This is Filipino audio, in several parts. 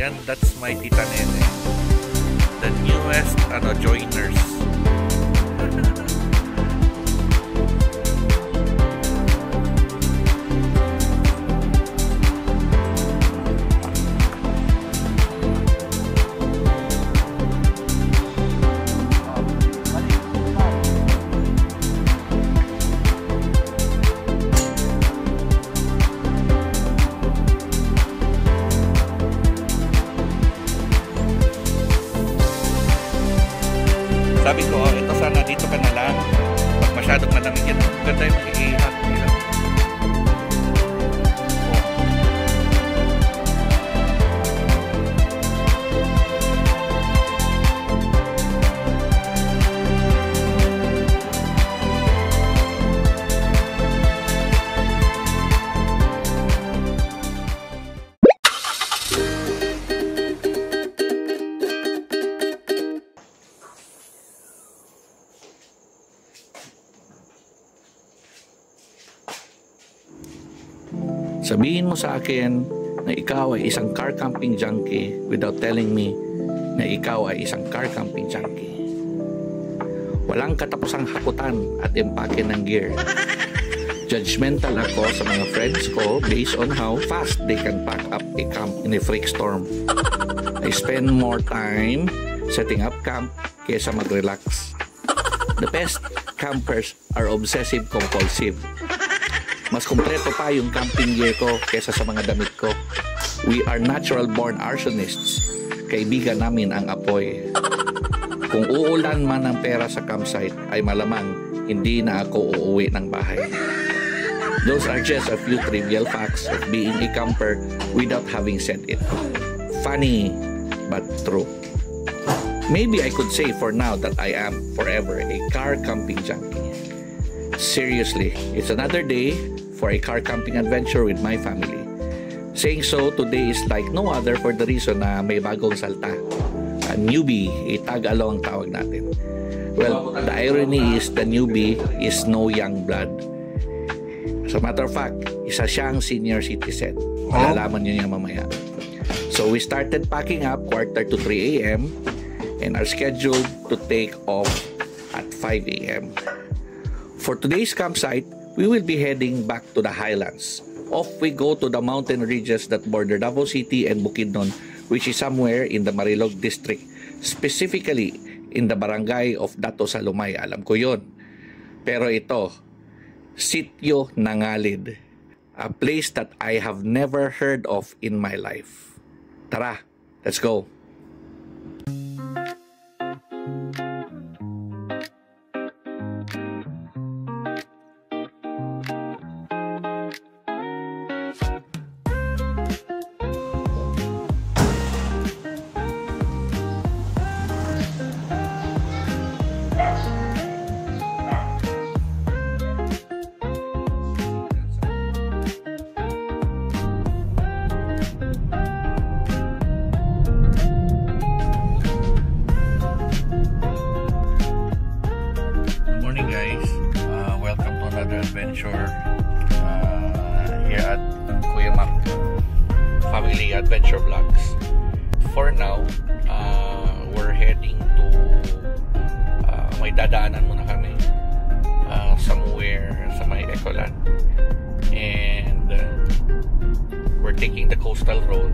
Yan, that's my Tita Nene. The newest joiners. Sabi ko, ito sana dito ka na lang. Pag masyadong malamig yan, ganda yung mag-iihat nila. Sabihin mo sa akin na ikaw ay isang car camping junkie without telling me na ikaw ay isang car camping junkie. Walang katapusang hakutan at empake ng gear. Judgmental ako sa mga friends ko based on how fast they can pack up a camp in a freak storm. I spend more time setting up camp kaysa mag-relax. The best campers are obsessive-compulsive. Mas kumpleto pa yung camping gear ko kesa sa mga damit ko. We are natural-born arsonists. Kaibigan namin ang apoy. Kung uulan man ng pera sa campsite, ay malamang hindi na ako uuwi ng bahay. Those are just a few trivial facts of being a camper without having said it. Funny, but true. Maybe I could say for now that I am forever a car camping junkie. Seriously, it's another day for a car camping adventure with my family. Saying so, today is like no other for the reason na may bagong salta. A newbie, a tag-along tawag natin. Well, the irony is the newbie is no young blood. As a matter of fact, isa siyang senior citizen. Malalaman nyo niya mamaya. So we started packing up 2:45 a.m. and are scheduled to take off at 5 a.m. For today's campsite, we will be heading back to the highlands. Off we go to the mountain ridges that border Davao City and Bukidnon, which is somewhere in the Marilog district, specifically in the barangay of Dato Salumay. Alam ko yun. Pero ito, Sitio Nangalid, a place that I have never heard of in my life. Tara, let's go. Adventure here at Kuya Mac Family Adventure Vlogs. For now, we're heading to may dadaanan muna kami somewhere sa may Ecoland, and we're taking the coastal road.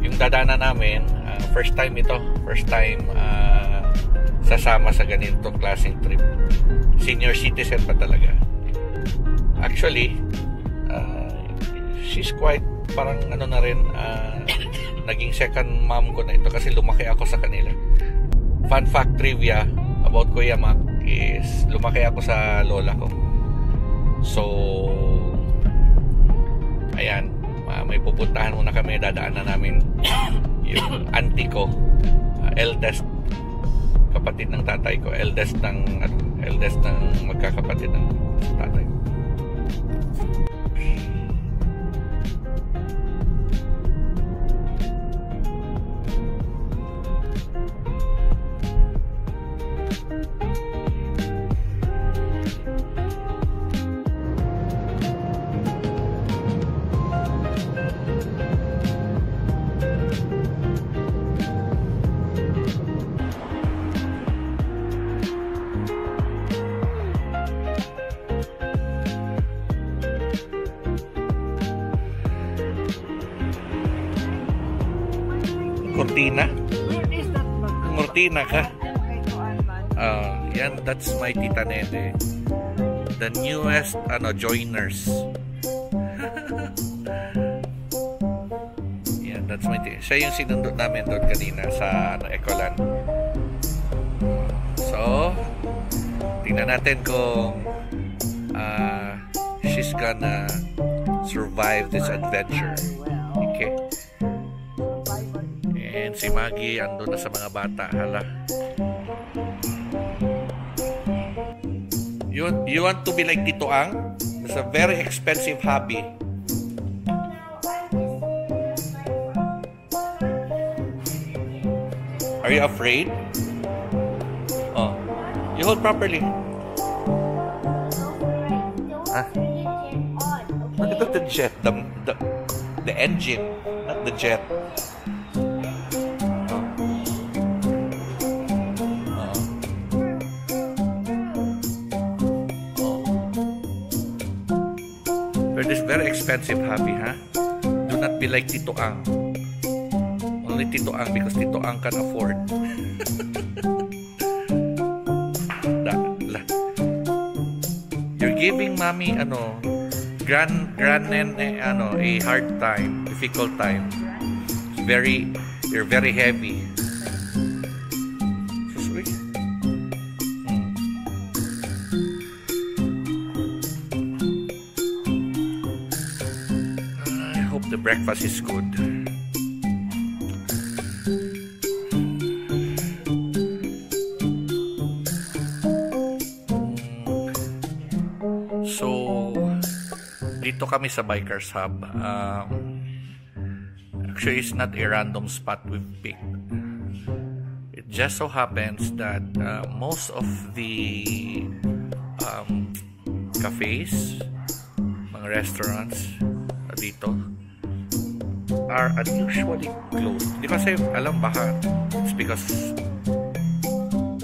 Yung dadaanan namin, first time sasama sa ganitong klaseng trip. Senior citizen pa talaga. Actually, she's quite parang na rin, naging second mom ko na ito kasi lumaki ako sa kanila. Fun fact trivia about Kuya Mac is lumaki ako sa lola ko. So, ayan, may pupuntahan muna kami, dadaanan namin yung auntie ko, eldest kapatid ng tatay ko, eldest ng magkakapatid ng tatay ko. Cortina? Where is that bag? Cortina ka? Okay, Yan, that's my Tita Nede. The newest, joiners. Yan, that's my Tita. Siya yung sinundot namin doon kanina sa, Ecolan. So, tingnan natin kung she's gonna survive this adventure. Okay? And si Maggie andun na sa mga bata. Hala. You want to be like Tito Ang? It's a very expensive hobby. Are you afraid? Oh. You hold properly. Ah. Look at the jet. The engine, not the jet. This very expensive hobby, huh? Do not be like Tito Ang. Only Tito Ang because Tito Ang can afford. You're giving mommy a hard time, difficult time. You're very heavy. The breakfast is good. So, dito kami sa Bikers Hub. Actually, it's not a random spot we've picked. It just so happens that most of the cafes, mga restaurants dito are unusually closed. Hindi kasi alam baka it's because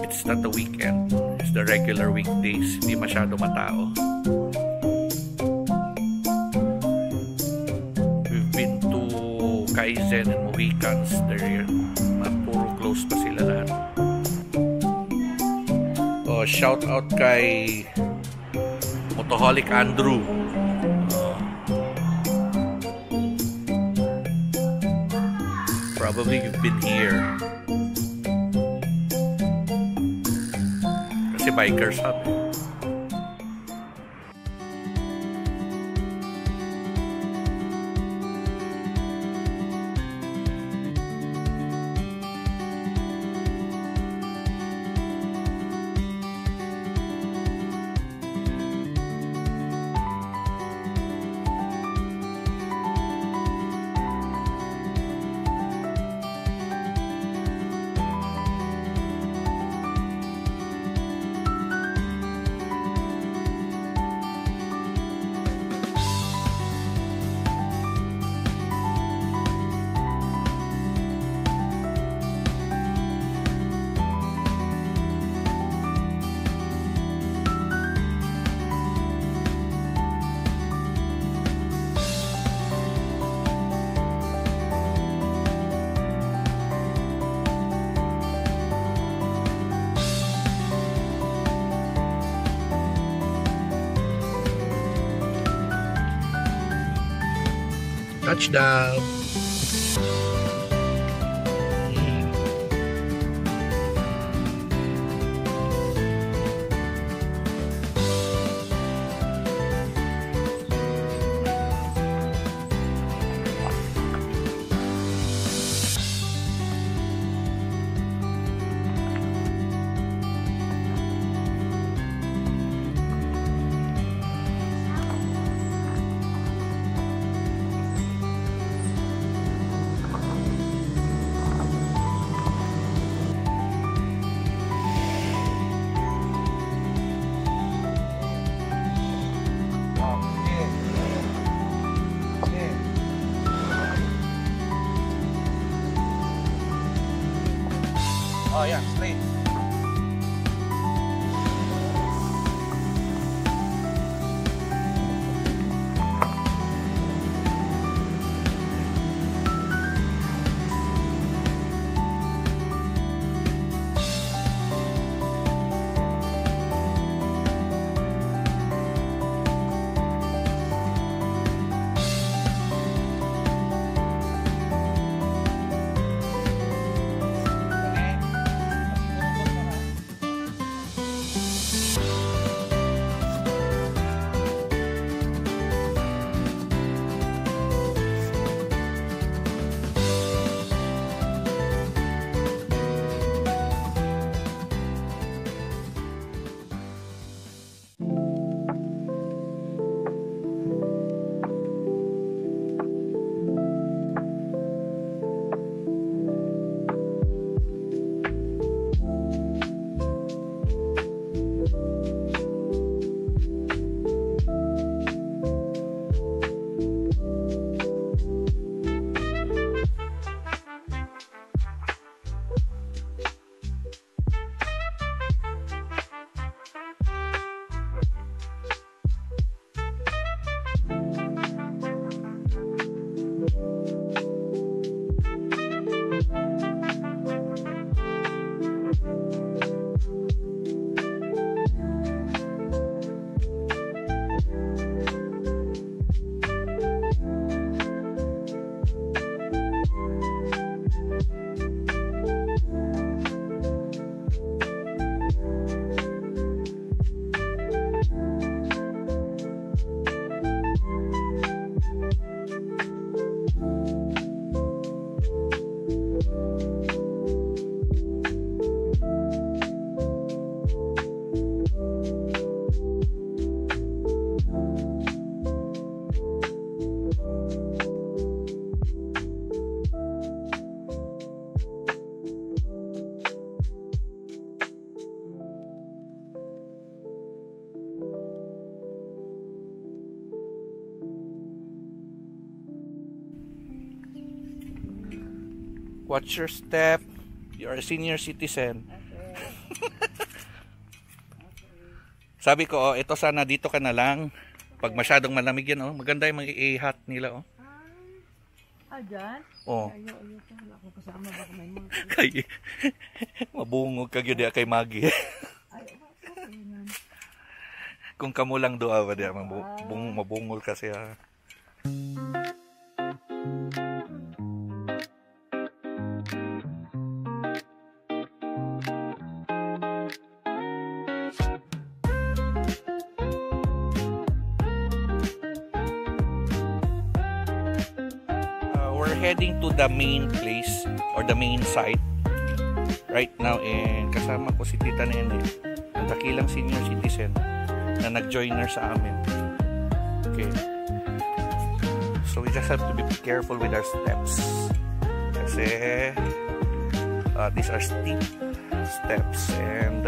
it's not the weekend. It's the regular weekdays. Hindi masyado matao. We've been to Kaizen and Mohicans. They're puro close pa sila lahat. Oh, shout out kay Motoholic Andrew. Probably you've been here. Kasi Bikers Hub. Touchdown! Oh yeah, straight. Watch your step. You're a senior citizen. Sabi ko, ito sana dito ka na lang. Pag masyadong malamig yan, maganda yung mga hat nila. Dyan? Oh. Ayaw ako kasama baka may mga... Kay, mabungog ka yun kay Maggie. Kung kamo lang doa ba diya, mabungol kasi ha. We're heading to the main place or the main site right now, and kasama ko si Tita Nene, ang dakilang senior citizen na nag-joiner sa amin. Okay, so we just have to be careful with our steps kasi these are steep steps and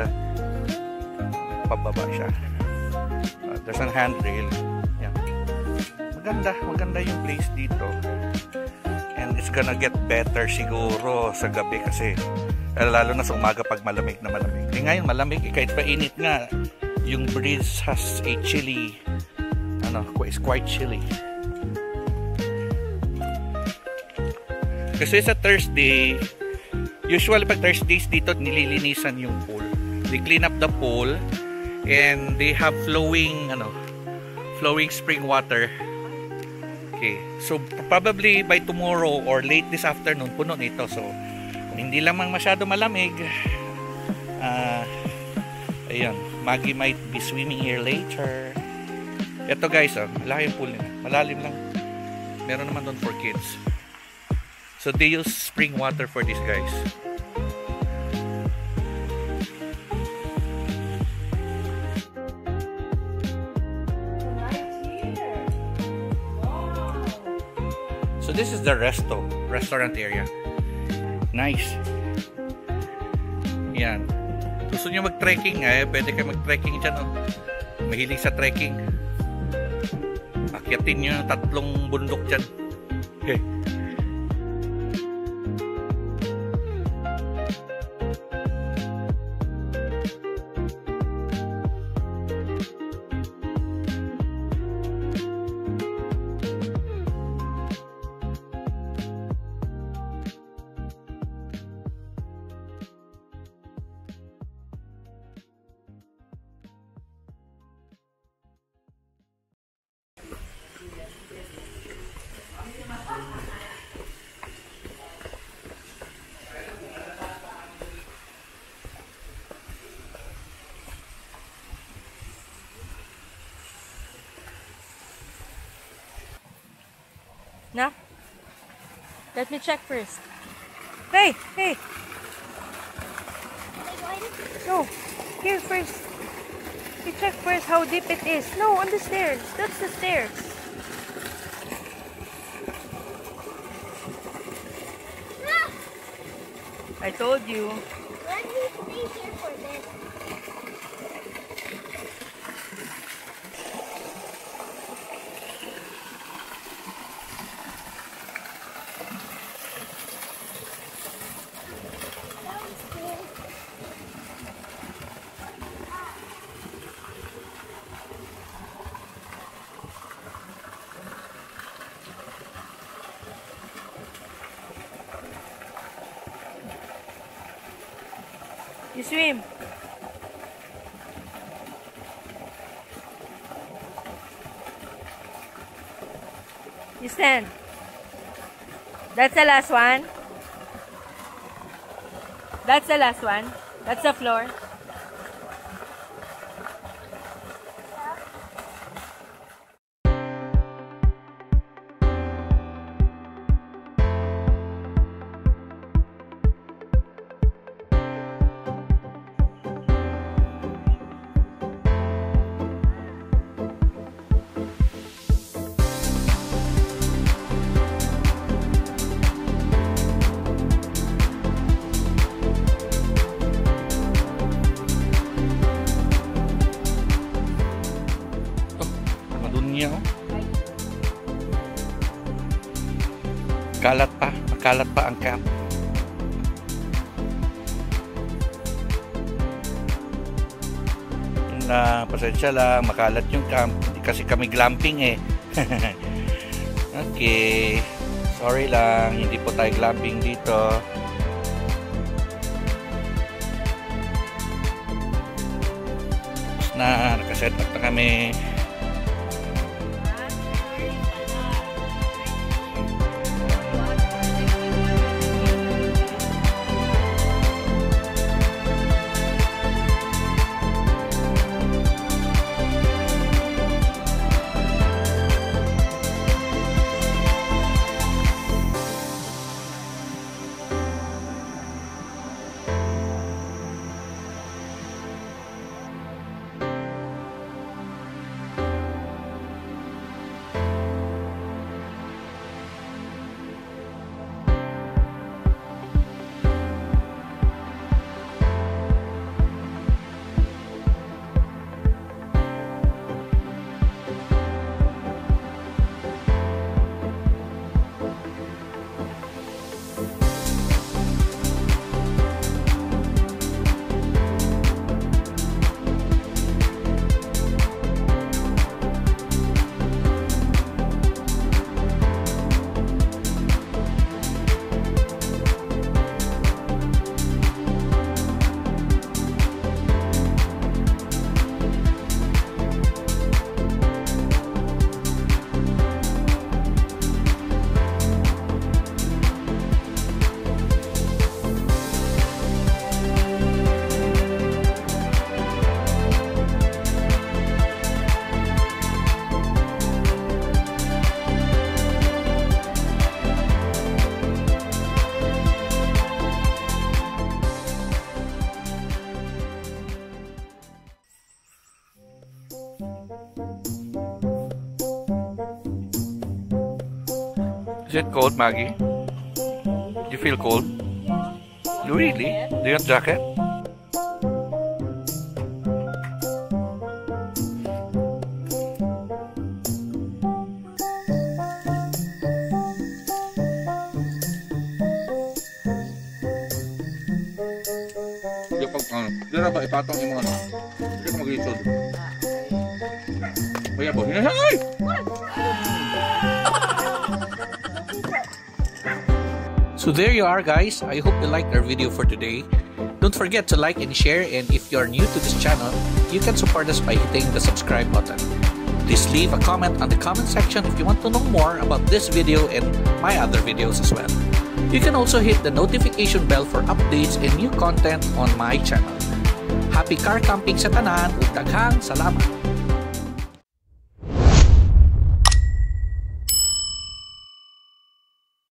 pababa siya. There's a handrail. Yeah. Maganda yung place dito. And it's gonna get better siguro sa gabi kasi lalo na sa umaga pag malamig na malamig. Ngayon malamig, kahit pa init nga, yung breeze has a chilly, it's quite chilly. Kasi sa Thursday, usually pag Thursdays dito nililinisan yung pool. They clean up the pool and they have flowing spring water. Okay, so probably by tomorrow or late this afternoon, puno nito. So, kung hindi lamang masyado malamig, ayun, Maggie might be swimming here later. Ito guys, malaki yung pool nila. Malalim lang. Meron naman doon for kids. So, they use spring water for these guys. So this is the restaurant area. Nice. Yan. Gusto niyo mag-trekking, pwede kayo mag-trekking dyan. Mahilig sa trekking. Akyatin niyo 3 bundok dyan. Okay. Now, let me check first. Hey! No, here first. You check first how deep it is. No, on the stairs. That's the stairs. I told you. Let me stay here for this. You swim. You stand. That's the last one. That's the last one. That's the floor. Makalat pa ang camp. lang, pasensya lang, makalat yung camp. Hindi kasi kami glamping eh. Okay. Sorry lang, hindi po tayo glamping dito. Tapos na, nakaset up na kami. Is it cold, Maggie? Do you feel cold? You really? Do you have jacket? Hindi na ba ipatong yung mga hindi ka mag-iisod. Kaya po, hinahangay! So there you are, guys. I hope you liked our video for today. Don't forget to like and share, and if you are new to this channel, you can support us by hitting the subscribe button. Please leave a comment on the comment section if you want to know more about this video and my other videos as well. You can also hit the notification bell for updates and new content on my channel. Happy car camping sa tanan ug daghang salamat!